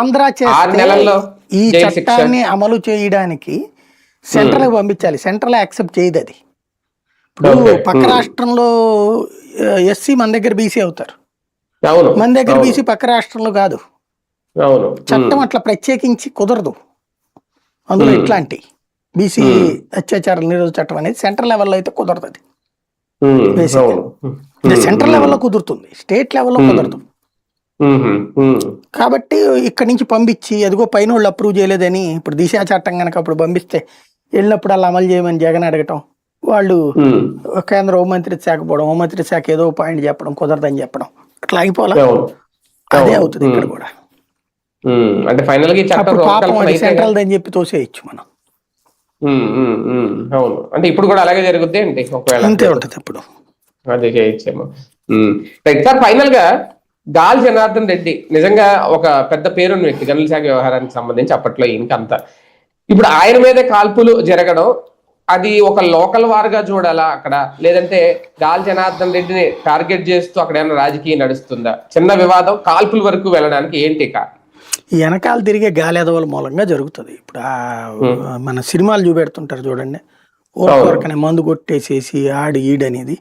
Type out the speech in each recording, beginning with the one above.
ఆంధ్ర 6 చేస్తే నెలల్లో ఈ జైలు శిక్ష. చట్టాన్ని అమలు చేయడానికి సెంట్రల్ పంపించాలి. సెంట్రల్ యాక్సెప్ట్ చేయదు అది. ఇప్పుడు ఓకే. పక్క రాష్ట్రంలో ఎస్సీ మన దగ్గర బీసీ అవుతారు, అవును మన దగ్గర అవును బీసీ పక్క రాష్ట్రంలో కాదు. అవును చట్టం అట్లా ప్రత్యేకించి కుదరదు. అందులో ఇట్లాంటి బీసీ అత్యాచారాల నిరోధక చట్టం అనేది సెంట్రల్ లెవెల్లో అయితే కుదరదు. అది బేసిక్ అవును సెంట్రల్ లెవెల్లో కుదురుతుంది, స్టేట్ లెవెల్లో కుదరదు. కాబట్టి ఇక్కడి నుంచి పంపించి అదిగో పైన వాళ్ళు అప్రూవ్ చేయలేదని ఇప్పుడు దిశా చట్టం కనుక అప్పుడు పంపిస్తే వెళ్ళినప్పుడు అలా అమలు చేయమని జగన్ అడగటం, వాళ్ళు కేంద్ర హోంమంత్రి శాఖ పోవడం, హోంమంత్రి శాఖ ఏదో పాయింట్ చెప్పడం, కుదరదని చెప్పడం, అట్లా ఆగిపోలా. అదే అవుతుంది ఇక్కడ కూడా. అంటే ఫైనల్ గా ఈ చట్టం అప్పుడు పాపం రూపకల్పన అది అయితే సెంట్రల్ అని చెప్పి తోసేయచ్చు మనం. అవును, అంటే ఇప్పుడు కూడా అలాగే జరుగుద్ది అంటే ఒకవేళ అంతే ఉంటది అప్పుడు. అదే చేయొచ్చేమో. రైట్ సార్, ఫైనల్ గా గాలి జనార్దన్ రెడ్డి నిజంగా ఒక పెద్ద పేరున్న వ్యక్తి గనుల శాఖ వ్యవహారానికి సంబంధించి అప్పట్లో ఇంకంతా. ఇప్పుడు ఆయన మీదే కాల్పులు జరగడం అది ఒక లోకల్ వార్గా చూడాలా అక్కడ, లేదంటే గాలి జనార్దన్ రెడ్డిని టార్గెట్ చేస్తూ అక్కడ ఏమైనా రాజకీయం నడుస్తుందా? చిన్న వివాదం కాల్పుల వరకు వెళ్ళడానికి ఏంటి కారణం? ఈ వెనకాల తిరిగే గాలి ఎదవల మూలంగా జరుగుతుంది. ఇప్పుడు మన సినిమాలు చూపెడుతుంటారు చూడండి, ఊరకొరకనే మందు కొట్టేసేసి ఆడు ఈడనేది.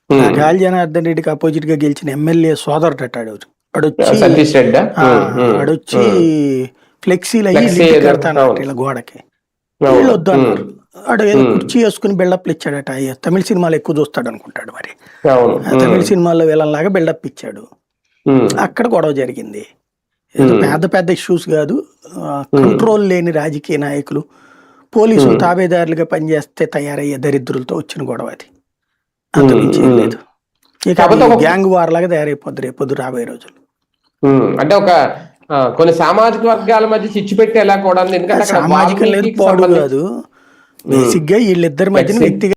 ఆ గాలి జనార్దన్ రెడ్డికి అపోజిట్ గా గెలిచిన ఎమ్మెల్యే సోదరుడు అట్టాడు. ఆడొచ్చి ఫ్లెక్సీలు అయ్యి లింక్ కడతాను ఇలా గోడకి, వీళ్ళు వద్దు అన్నారు. ఆడు ఏదో కుర్చీ వేసుకుని బిల్డప్లు ఇచ్చాడట. తమిళ సినిమాలు ఎక్కువ చూస్తాడు అనుకుంటాడు మరి, తమిళ సినిమాల్లో వీళ్ళలాగా బిల్డప్ ఇచ్చాడు. అక్కడ గొడవ జరిగింది. పెద్ద పెద్ద ఇష్యూస్ కాదు, కంట్రోల్ లేని రాజకీయ నాయకులు పోలీసులు తాబేదారులుగా పనిచేస్తే తయారయ్యే దరిద్రులతో వచ్చిన గొడవ అది. అంతమించి ఏం లేదు. ఇక గ్యాంగ్ వార్ లాగా తయారైపోద్ది రేపొద్దు రాబోయే రోజులు. అంటే ఒక కొన్ని సామాజిక వర్గాల మధ్య చిచ్చు పెట్టేలా కూడా, సామాజికం లేదు, పాడు కాదు, బేసిక్ గా వీళ్ళిద్దరి మధ్యన వ్యక్తిగత